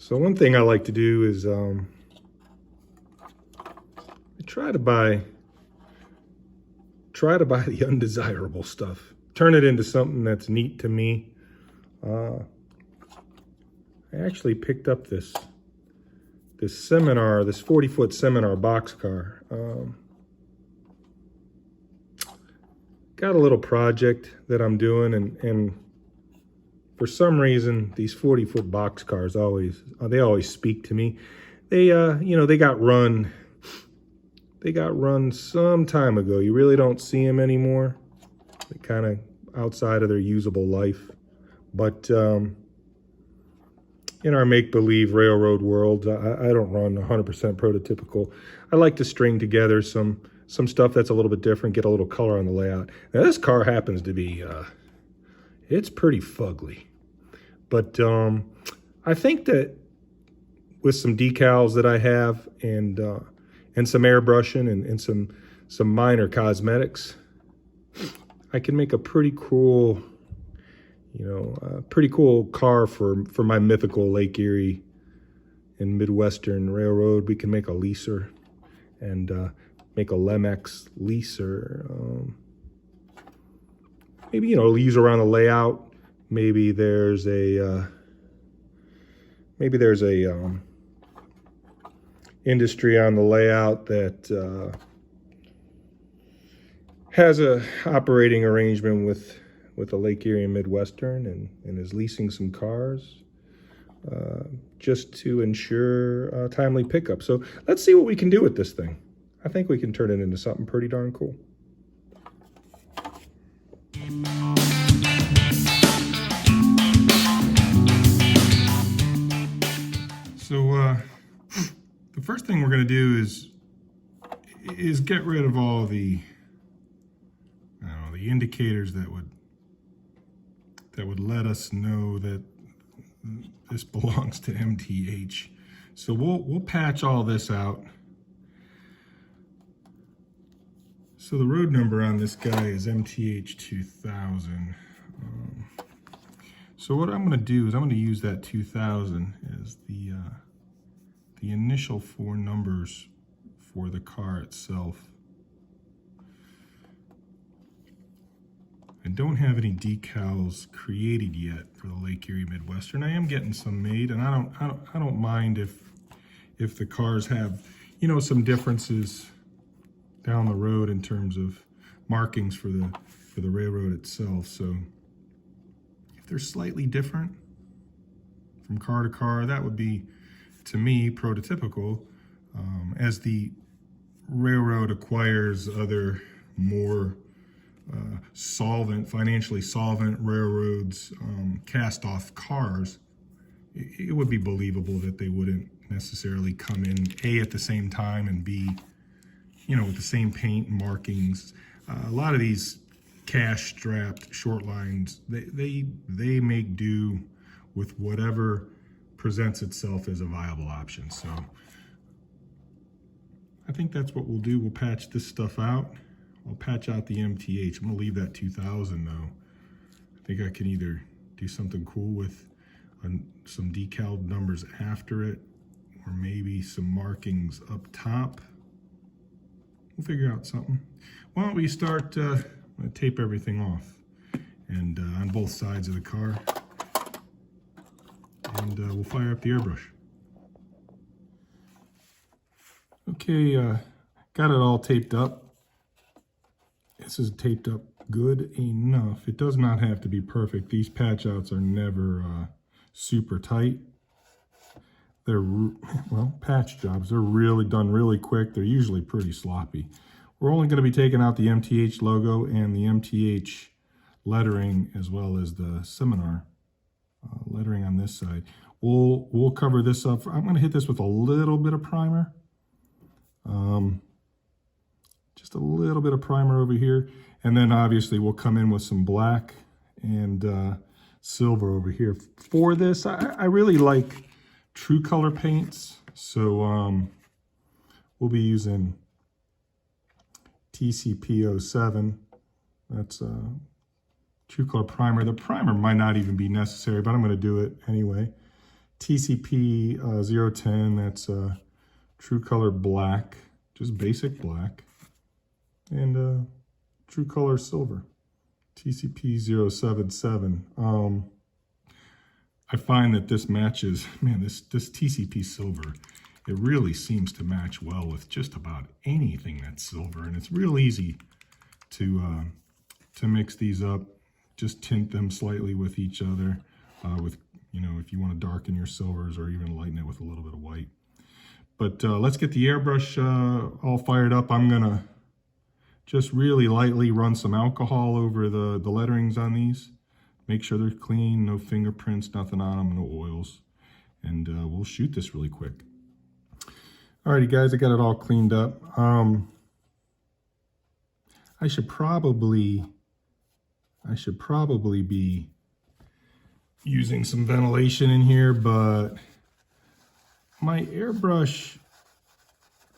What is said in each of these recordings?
So one thing I like to do is I try to buy the undesirable stuff, turn it into something that's neat to me. I actually picked up this seminar, this 40-foot seminar boxcar. Got a little project that I'm doing, and for some reason these 40-foot boxcars always speak to me. They they got run some time ago. You really don't see them anymore. They're kind of outside of their usable life. But in our make-believe railroad world, I don't run 100% prototypical. I like to string together some stuff that's a little bit different, get a little color on the layout. Now this car happens to be, it's pretty fugly. But I think that with some decals that I have and some airbrushing and some minor cosmetics, I can make a pretty cool, car for my mythical Lake Erie and Midwestern Railroad. We can make a leaser and make a LEMX leaser. Maybe, use around the layout. Maybe there's a industry on the layout that has a operating arrangement with a Lake Erie Midwestern and is leasing some cars just to ensure timely pickup. So let's see what we can do with this thing. I think we can turn it into something pretty darn cool. So the first thing we're going to do is get rid of all the indicators that would let us know that this belongs to MTH. So we'll patch all this out. So the road number on this guy is MTH 2000. So what I'm going to do is I'm going to use that 2000 as the initial four numbers for the car itself. I don't have any decals created yet for the Lake Erie Midwestern. I am getting some made, and I don't mind if the cars have some differences down the road in terms of markings for the railroad itself. So if they're slightly different from car to car, that would be, to me, prototypical. As the railroad acquires other more financially solvent railroads, cast off cars, it would be believable that they wouldn't necessarily come in A, at the same time, and B, with the same paint and markings. A lot of these cash strapped short lines, they make do with whatever presents itself as a viable option. So I think that's what we'll do. We'll patch this stuff out. I'll patch out the MTH. I'm gonna leave that 2000 though. I think I can either do something cool with some decal numbers after it, or maybe some markings up top. We'll figure out something. Why don't we start, I'm gonna tape everything off and on both sides of the car, and we'll fire up the airbrush. Okay, got it all taped up. This is taped up good enough. It does not have to be perfect. These patch outs are never super tight. They're, patch jobs, they're really done really quick. They're usually pretty sloppy. We're only going to be taking out the MTH logo and the MTH lettering, as well as the seminar lettering on this side. We'll cover this up. I'm going to hit this with a little bit of primer. Just a little bit of primer over here. And then obviously we'll come in with some black and silver over here. For this, I really like true color paints. So we'll be using TCP07. That's true color primer. The primer might not even be necessary, but I'm going to do it anyway. TCP 010, that's True Color Black, just basic black, and True Color Silver, TCP 077. I find that this matches, man, this TCP Silver, it really seems to match well with just about anything that's silver, and it's real easy to mix these up. Just tint them slightly with each other, with, you know, if you want to darken your silvers or even lighten it with a little bit of white. But let's get the airbrush all fired up. I'm gonna just really lightly run some alcohol over the letterings on these. Make sure they're clean, no fingerprints, nothing on them, no oils. And we'll shoot this really quick. Alrighty guys, I got it all cleaned up. I should probably be using some ventilation in here, but my airbrush,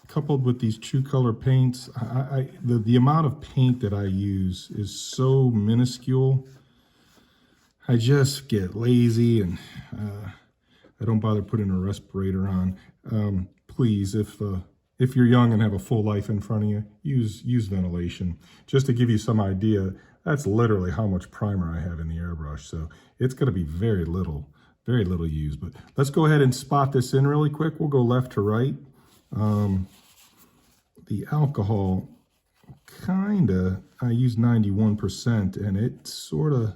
coupled with these True Color paints, the amount of paint that I use is so minuscule. I just get lazy and I don't bother putting a respirator on. Please, if you're young and have a full life in front of you, use ventilation. Just to give you some idea, that's literally how much primer I have in the airbrush. So it's going to be very little used. But let's go ahead and spot this in really quick. We'll go left to right. The alcohol, I use 91%, and it sort of,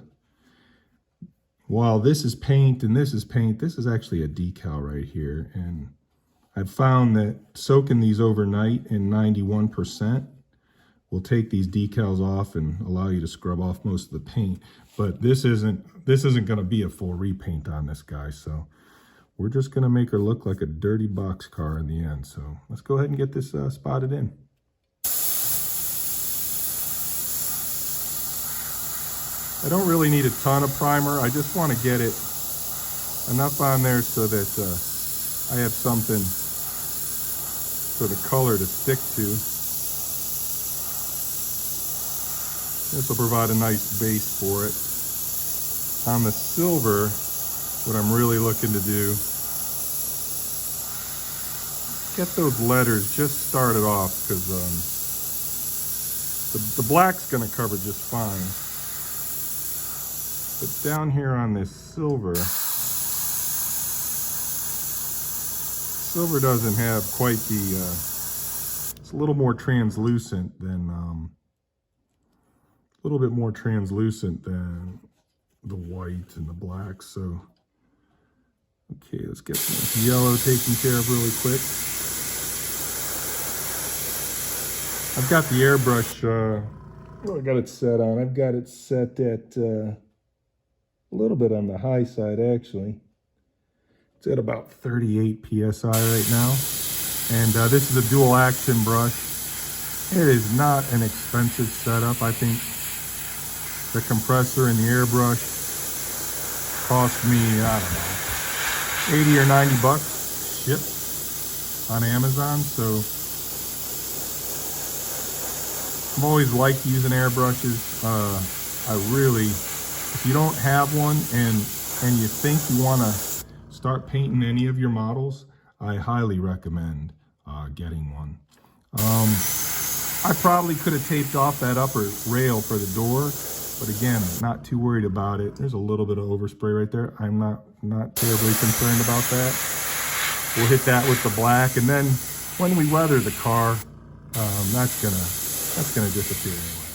while this is paint and this is paint, this is actually a decal right here. And I've found that soaking these overnight in 91% will take these decals off and allow you to scrub off most of the paint. But this isn't going to be a full repaint on this guy, so we're just going to make her look like a dirty box car in the end. So let's go ahead and get this spotted in. I don't really need a ton of primer. I just want to get it enough on there so that I have something for the color to stick to. This will provide a nice base for it. On the silver, what I'm really looking to do, get those letters just started off, because the black's going to cover just fine. But down here on this silver doesn't have quite the, it's a little more translucent than, a little bit more translucent than the white and the black. So, okay, let's get this yellow taken care of really quick. I've got the airbrush, I got it set on. I've got it set at a little bit on the high side, actually. It's at about 38 PSI right now. And this is a dual action brush. It is not an expensive setup. I think the compressor and the airbrush cost me, I don't know, 80 or 90 bucks shipped on Amazon. So I've always liked using airbrushes. If you don't have one and you think you want to start painting any of your models, I highly recommend getting one. I probably could have taped off that upper rail for the door, but again, I'm not too worried about it. There's a little bit of overspray right there. I'm not terribly concerned about that. We'll hit that with the black, and then when we weather the car, that's gonna disappear anyway.